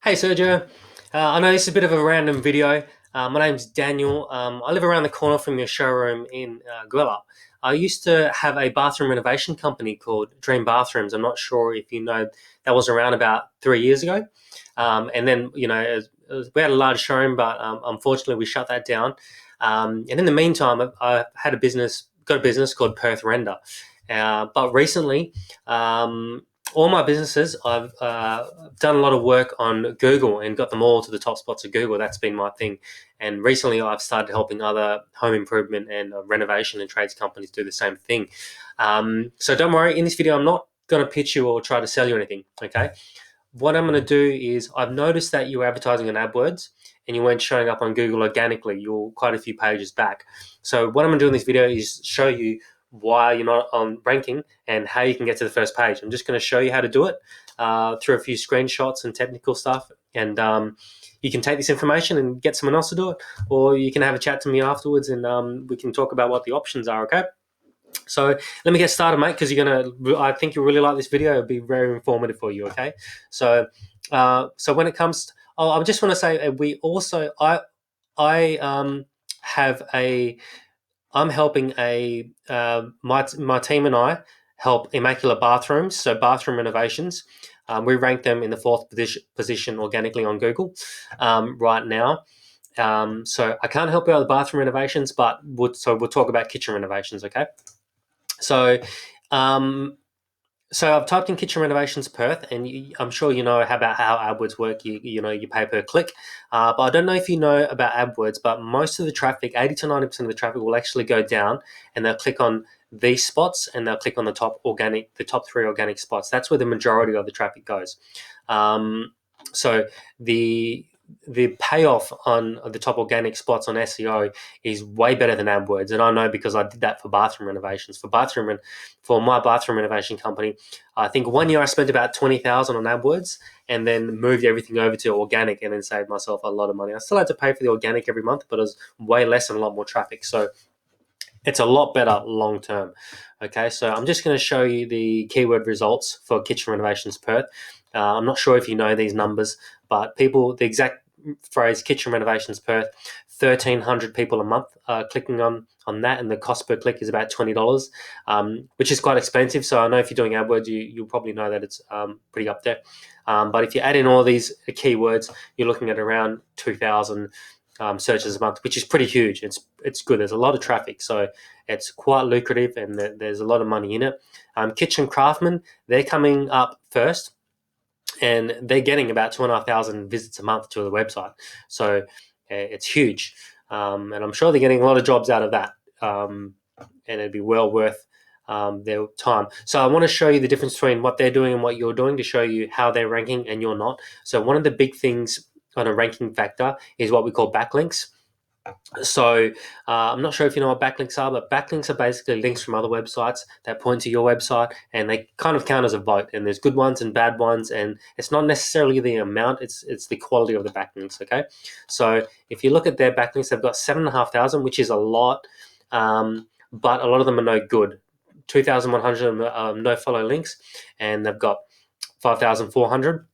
Hey Sergio, I know this is a bit of a random video. My name's Daniel. I live around the corner from your showroom in Guelph. I used to have a bathroom renovation company called Dream Bathrooms. I'm not sure if you know that was around about 3 years ago. And then, we had a large showroom, but unfortunately we shut that down. And in the meantime, I had got a business called Perth Render. But recently, all my businesses, I've done a lot of work on Google and got them all to the top spots of Google. That's been my thing. And recently, I've started helping other home improvement and renovation and trades companies do the same thing. So don't worry. In this video, I'm not going to pitch you or try to sell you anything. Okay. What I'm going to do is I've noticed that you were advertising on AdWords and you weren't showing up on Google organically. You're quite a few pages back. So what I'm going to do in this video is show you why you're not on ranking and how you can get to the first page. I'm just going to show you how to do it through a few screenshots and technical stuff. And you can take this information and get someone else to do it, or you can have a chat to me afterwards and we can talk about what the options are, okay? So let me get started, mate, because I think you'll really like this video. It'll be very informative for you, okay? So when it comes I just want to say I have a, I'm helping my team and I help immaculate bathrooms, so bathroom renovations. We rank them in the fourth position organically on Google right now. So I can't help you out with bathroom renovations, but we'll talk about kitchen renovations, okay? So, um, so I've typed in kitchen renovations Perth, and I'm sure you know about how AdWords work. You pay per click, but I don't know if you know about AdWords. But most of the traffic, 80 to 90% of the traffic, will actually go down, and they'll click on these spots, and they'll click on the top three organic spots. That's where the majority of the traffic goes. So the payoff on the top organic spots on SEO is way better than AdWords, and I know because I did that for bathroom renovations. For my bathroom renovation company, I think 1 year I spent about 20,000 on AdWords, and then moved everything over to organic, and then saved myself a lot of money. I still had to pay for the organic every month, but it was way less and a lot more traffic. So it's a lot better long term. Okay, so I'm just going to show you the keyword results for kitchen renovations Perth. I'm not sure if you know these numbers, but the exact phrase kitchen renovations Perth, 1,300 people a month clicking on that, and the cost per click is about $20, which is quite expensive. So I know if you're doing AdWords, you'll probably know that it's pretty up there. But if you add in all these keywords, you're looking at around 2,000 searches a month, which is pretty huge. It's good. There's a lot of traffic, so it's quite lucrative, and there's a lot of money in it. Kitchen Craftsman, they're coming up first, and they're getting about 2,500 visits a month to the website. So it's huge, and I'm sure they're getting a lot of jobs out of that, and it'd be well worth their time. So I want to show you the difference between what they're doing and what you're doing to show you how they're ranking and you're not. So one of the big things on a ranking factor is what we call backlinks. So I'm not sure if you know what backlinks are, but backlinks are basically links from other websites that point to your website, and they kind of count as a vote. And there's good ones and bad ones, and it's not necessarily the amount; it's the quality of the backlinks. Okay, so if you look at their backlinks, they've got 7,500, which is a lot, but a lot of them are no good. 2,100 no follow links, and they've got 5,400.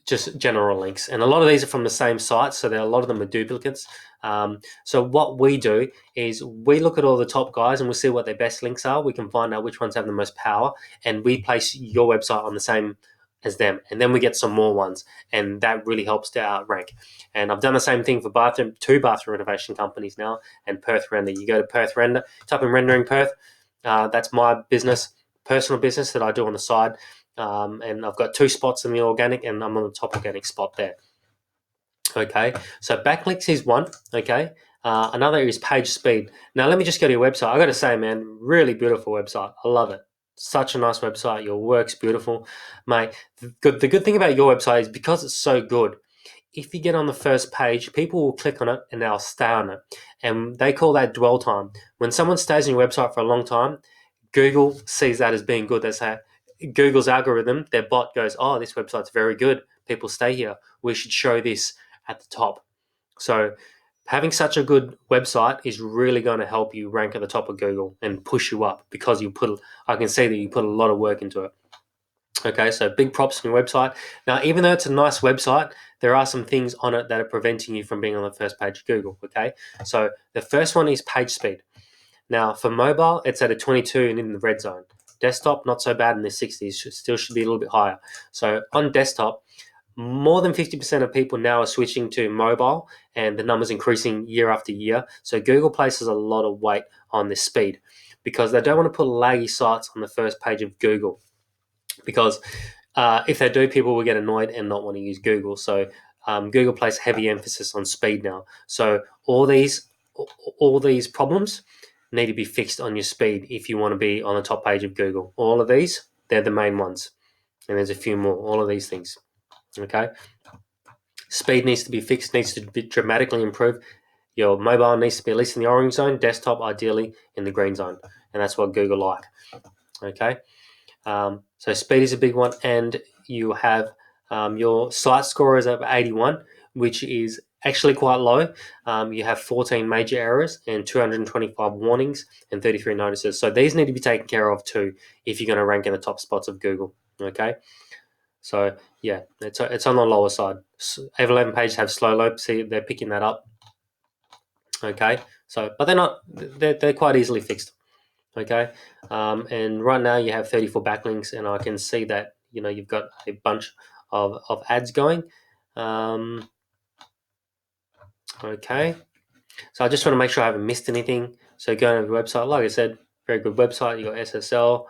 Just general links, and a lot of these are from the same site, so a lot of them are duplicates. So what we do is we look at all the top guys and we see what their best links are. We can find out which ones have the most power, and we place your website on the same as them, and then we get some more ones, and that really helps to outrank. And I've done the same thing for two bathroom renovation companies now, and Perth Render. You go to Perth Render, type in rendering Perth. That's my personal business that I do on the side. And I've got two spots in the organic, and I'm on the top organic spot there. Okay, so backlinks is one. Okay, another is page speed. Now let me just go to your website. I got to say, man, really beautiful website. I love it. Such a nice website. Your work's beautiful, mate. The good thing about your website is because it's so good. If you get on the first page, people will click on it and they'll stay on it, and they call that dwell time. When someone stays on your website for a long time, Google sees that as being good. They say, Google's algorithm, their bot goes, oh, this website's very good. People stay here. We should show this at the top. So having such a good website is really going to help you rank at the top of Google and push you up because I can see that you put a lot of work into it. Okay, so big props on your website. Now, even though it's a nice website, there are some things on it that are preventing you from being on the first page of Google. Okay, so the first one is page speed. Now, for mobile, it's at a 22 and in the red zone. Desktop, not so bad in the 60s, still should be a little bit higher. So on desktop, more than 50% of people now are switching to mobile, and the numbers increasing year after year. So Google places a lot of weight on this speed because they don't want to put laggy sites on the first page of Google, because if they do, people will get annoyed and not want to use Google. So Google places heavy emphasis on speed now. So all these problems need to be fixed on your speed if you want to be on the top page of Google. All of these, they're the main ones, and there's a few more. All of these things. Okay, speed needs to be fixed, needs to be dramatically improved. Your mobile needs to be at least in the orange zone, desktop ideally in the green zone, and that's what Google like. Okay, so speed is a big one, and you have your site score is at 81, which is actually quite low. You have 14 major errors and 225 warnings and 33 notices. So these need to be taken care of too if you're going to rank in the top spots of Google. Okay, so yeah, it's on the lower side. F11 pages have slow load. See, they're picking that up. Okay, so but they're not. They're quite easily fixed. Okay, and right now you have 34 backlinks, and I can see that you've got a bunch of ads going. Okay, so I just want to make sure I haven't missed anything. So going to the website, like I said, very good website. You got SSL.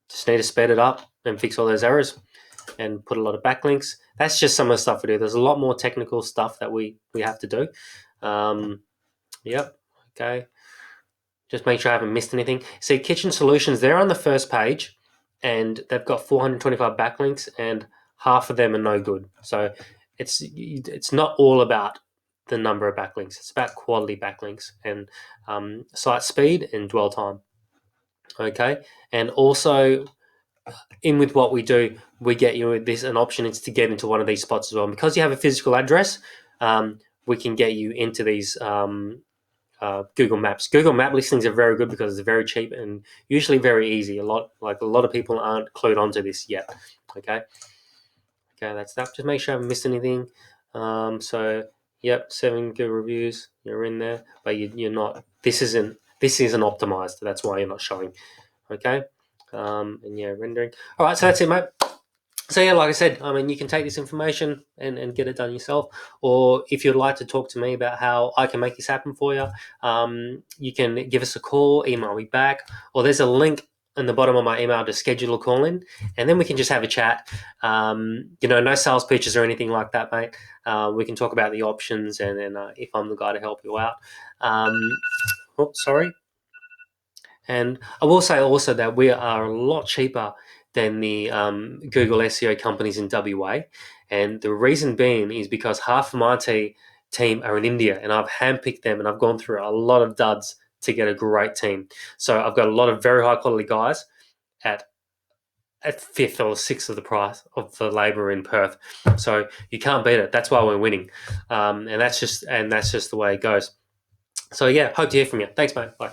Just need to speed it up and fix all those errors and put a lot of backlinks. That's just some of the stuff we do. There's a lot more technical stuff that we have to do. Yep. Okay. Just make sure I haven't missed anything. See, Kitchen Solutions, they're on the first page, and they've got 425 backlinks, and half of them are no good. So it's not all about the number of backlinks. It's about quality backlinks and site speed and dwell time. Okay, and also in with what we do, we get you this an option is to get into one of these spots as well. And because you have a physical address, we can get you into these Google Maps. Google Map listings are very good because it's very cheap and usually very easy. A lot of people aren't clued onto this yet. Okay, that's that. Just make sure I haven't missed anything. So yep, 7 good reviews. You're in there, but you're not. This isn't optimized. That's why you're not showing. Okay, and yeah, rendering. All right, so that's it, mate. So yeah, like I said, I mean, you can take this information and get it done yourself, or if you'd like to talk to me about how I can make this happen for you, you can give us a call, email me back, or there's a link in the bottom of my email to schedule a call in, and then we can just have a chat. No sales pitches or anything like that, mate. We can talk about the options, and then if I'm the guy to help you out. Sorry. And I will say also that we are a lot cheaper than the Google SEO companies in WA. And the reason being is because half of my team are in India, and I've handpicked them, and I've gone through a lot of duds to get a great team. So I've got a lot of very high quality guys at fifth or sixth of the price of the labour in Perth. So you can't beat it. That's why we're winning, and that's just the way it goes. So yeah, hope to hear from you. Thanks, mate. Bye.